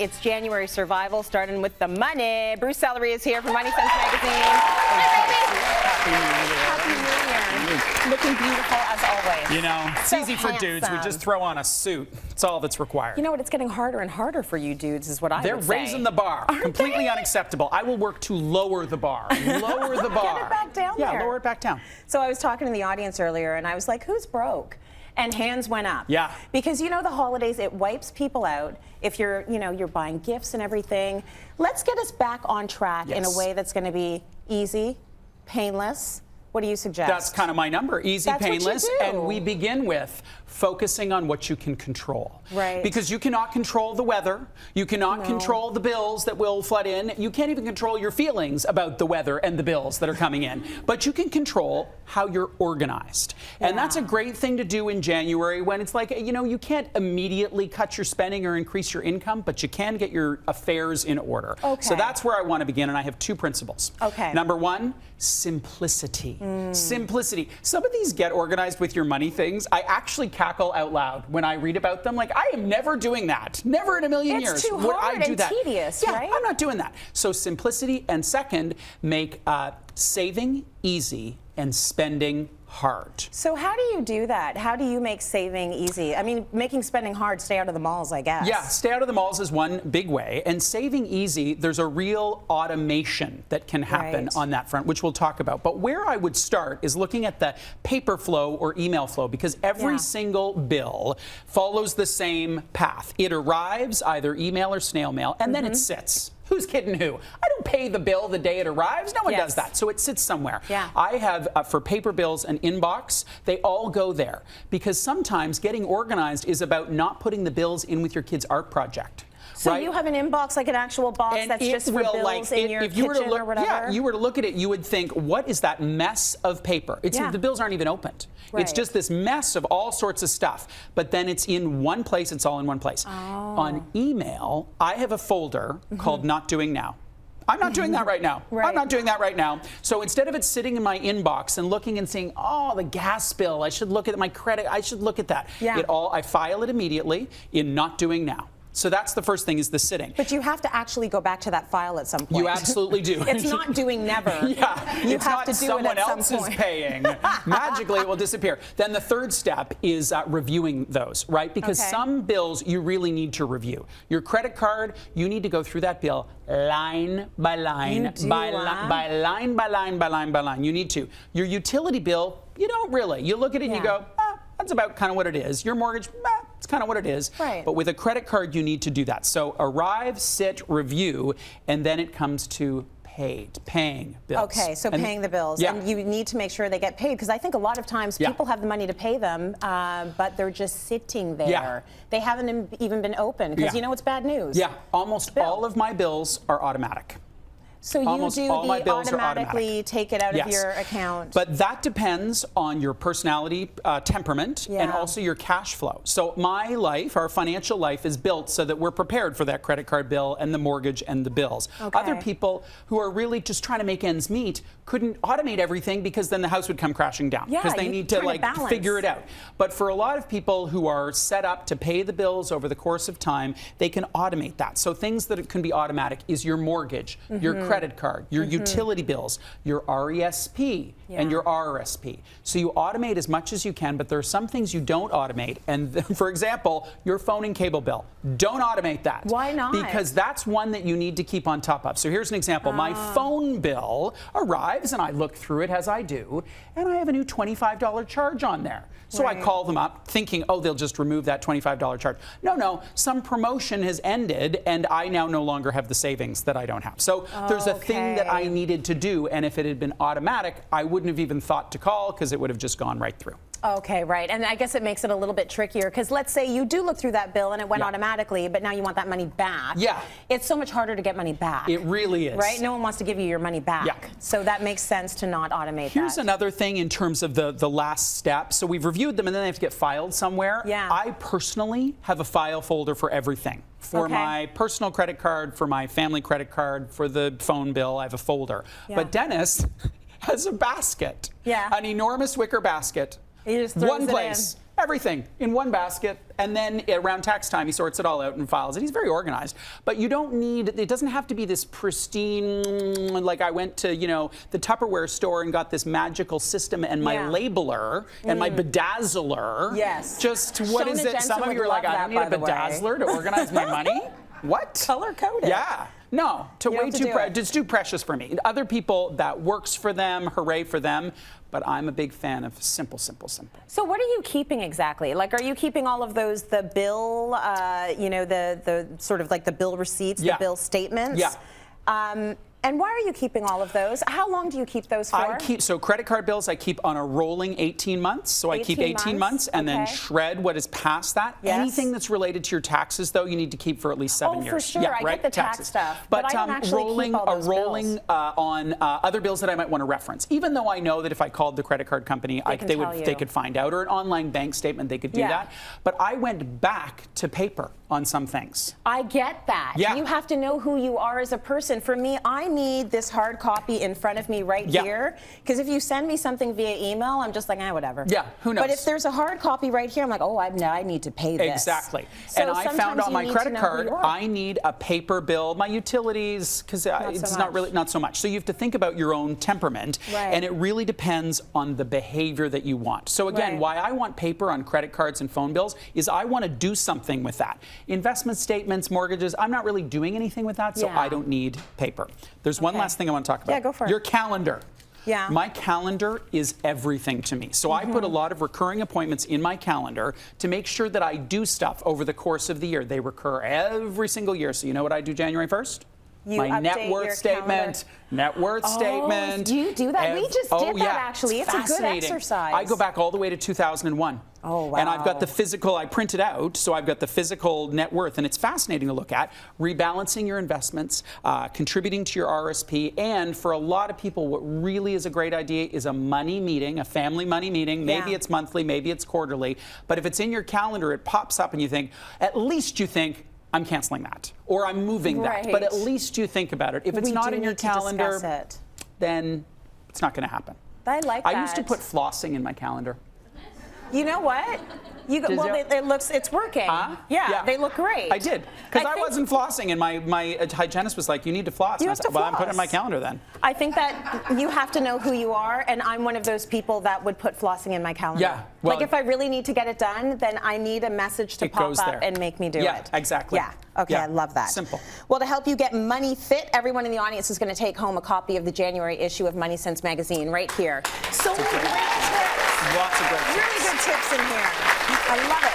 It's January survival, starting with the money. Bruce Sellery is here from Moneysense magazine. Happy New Year. Looking beautiful as always. You know, it's easy for dudes. We just throw on a suit. It's all that's required. You know what? It's getting harder and harder for you dudes is what I would say. They're raising the bar. Completely unacceptable. I will work to lower the bar. Lower the bar. Get it back down there. Yeah, lower it back down. So I was talking to the audience earlier and I was like, who's broke? And hands went up. Yeah. Because you know the holidays, it wipes people out. If you're, you're buying gifts and everything. Let's get us back on track in a way that's going to be easy, painless. What do you suggest? That's kind of my number. Easy, That's painless. what you do. And we begin with focusing on what you can control. Right. Because you cannot control the weather. You cannot control the bills that will flood in. You can't even control your feelings about the weather and the bills that are coming in. But you can control how you're organized. And that's a great thing to do in January when it's like, you can't immediately cut your spending or increase your income, but you can get your affairs in order. Okay. So that's where I want to begin, and I have two principles. Okay. Number one, simplicity. Simplicity. Some of these get organized with your money things, I actually cackle out loud when I read about them. Like, I am never doing that. Never in a million years It's too would hard I do and that. tedious, yeah, right? I'm not doing that. So simplicity, and second, make saving easy and spending hard. So how do you do that? How do you make saving easy? I mean, making spending hard, stay out of the malls, I guess. Yeah, stay out of the malls is one big way. And saving easy, there's a real automation that can happen on that front, which we'll talk about. But where I would start is looking at the paper flow or email flow, because every single bill follows the same path. It arrives, either email or snail mail, and then it sits. Who's kidding who? I don't pay the bill the day it arrives. No one does that. So it sits somewhere. Yeah. I have, for paper bills, an inbox. They all go there. Because sometimes getting organized is about not putting the bills in with your kid's art project. So you have an inbox, like an actual box and that's just for bills in your kitchen or whatever? Yeah, you were to look at it, you would think, what is that mess of paper? The bills aren't even opened. It's just this mess of all sorts of stuff. But then it's in one place, it's all in one place. On email, I have a folder called Not Doing Now. I'm not doing that right now. I'm not doing that right now. So instead of it sitting in my inbox and looking and seeing, oh, the gas bill, I should look at my credit, I should look at that. I file it immediately in Not Doing Now. So that's the first thing, is the sitting. But you have to actually go back to that file at some point. You absolutely do. It's not doing never. You have to do someone it at else some point. Is paying. Magically, it will disappear. Then the third step is reviewing those, right? Because some bills you really need to review. Your credit card, you need to go through that bill line by line, by line by line by line by line. You need to. Your utility bill, you don't really. You look at it and you go, that's about kind of what it is. Your mortgage, it's kind of what it is. Right. But with a credit card, you need to do that. So arrive, sit, review, and then it comes to paying bills. Okay, so paying the bills. And you need to make sure they get paid, because I think a lot of times people have the money to pay them, but they're just sitting there. They haven't even been opened, because it's bad news. Yeah, almost all of my bills are automatic. So Almost you do all my bills automatically take it out of your account. But that depends on your personality, temperament, and also your cash flow. So my life, our financial life, is built so that we're prepared for that credit card bill and the mortgage and the bills. Other people who are really just trying to make ends meet couldn't automate everything, because then the house would come crashing down. Because they need to figure it out. But for a lot of people who are set up to pay the bills over the course of time, they can automate that. So things that can be automatic is your mortgage, your credit card, your utility bills, your RESP, and your RRSP. So you automate as much as you can, but there are some things you don't automate. And for example, your phone and cable bill. Don't automate that. Why not? Because that's one that you need to keep on top of. So here's an example. My phone bill arrives, and I look through it as I do, and I have a new $25 charge on there. So I call them up thinking, oh, they'll just remove that $25 charge. No, some promotion has ended, and I now no longer have the savings that I don't have. So there's a thing that I needed to do, and if it had been automatic, I wouldn't have even thought to call, because it would have just gone right through. Okay, right. And I guess it makes it a little bit trickier, because let's say you do look through that bill and it went automatically, but now you want that money back. Yeah. It's so much harder to get money back. It really is. Right? No one wants to give you your money back. Yeah. So that makes sense to not automate Here's another thing in terms of the last step. So we've reviewed them, and then they have to get filed somewhere. Yeah. I personally have a file folder for everything. For my personal credit card, for my family credit card, for the phone bill, I have a folder. But Dennis has a basket. An enormous wicker basket. He just throws one it place. in. everything in one basket, and then around tax time he sorts it all out and files it. He's very organized, but you don't need, it doesn't have to be this pristine, like I went to, you know, the Tupperware store and got this magical system and my labeler and my bedazzler. Yes. Just what Shona is it? Jensen Some of would you are like, love I don't that, need a by the way. bedazzler to organize my money. What? Color coded. Yeah. No, it's too precious for me. Other people, that works for them, hooray for them, but I'm a big fan of simple, simple, simple. So what are you keeping exactly? Like, are you keeping all of those, the bill, you know, the sort of like the bill receipts, the bill statements? Yeah. And why are you keeping all of those? How long do you keep those for? So credit card bills I keep on a rolling 18 months. So I keep 18 months and then shred what is past that. Yes. Anything that's related to your taxes, though, you need to keep for at least 7 years. Oh, for sure. Yeah, I right? get the tax stuff. But I don't actually keep all those rolling bills. On other bills that I might want to reference. Even though I know that if I called the credit card company, they could find out, or an online bank statement, they could do that. But I went back to paper on some things. I get that. Yeah. You have to know who you are as a person. For me, I need this hard copy in front of me right here. Because if you send me something via email, I'm just like, whatever. Yeah, who knows? But if there's a hard copy right here, I'm like, oh, I need to pay this. Exactly. So and I found on my credit card, I need a paper bill, my utilities, because it's not so much. So you have to think about your own temperament. Right. And it really depends on the behavior that you want. So again, why I want paper on credit cards and phone bills is I want to do something with that. Investment statements, mortgages, I'm not really doing anything with that, so I don't need paper. There's one last thing I want to talk about. Yeah, go for it. Your calendar. Yeah. My calendar is everything to me. So I put a lot of recurring appointments in my calendar to make sure that I do stuff over the course of the year. They recur every single year. So you know what I do January 1st? My net worth statement. Net worth statement. Do you do that? We just did that actually. It's a good exercise. I go back all the way to 2001. Oh, wow. And I've got the physical, I print it out, so I've got the physical net worth, and it's fascinating to look at. Rebalancing your investments, contributing to your RSP, and for a lot of people, what really is a great idea is a money meeting, a family money meeting. Maybe it's monthly, maybe it's quarterly, but if it's in your calendar, it pops up and you think, at least you think, I'm canceling that, or I'm moving that, but at least you think about it. If it's not in your calendar, then it's not going to happen. I like that. I used to put flossing in my calendar. You know what? It's working. Yeah, they look great. I did, because I wasn't flossing, and my hygienist was like, "You need to floss." You and I have said, to "Well, I'm floss. putting it in my calendar then." I think that you have to know who you are, and I'm one of those people that would put flossing in my calendar. Yeah, well, like if I really need to get it done, then I need a message to pop up and make me do it. Yeah, exactly. Yeah. Okay, I love that. Simple. Well, to help you get money fit, everyone in the audience is going to take home a copy of the January issue of Moneysense magazine right here. So many great tips. Lots of great tips. Really good tips in here. I love it.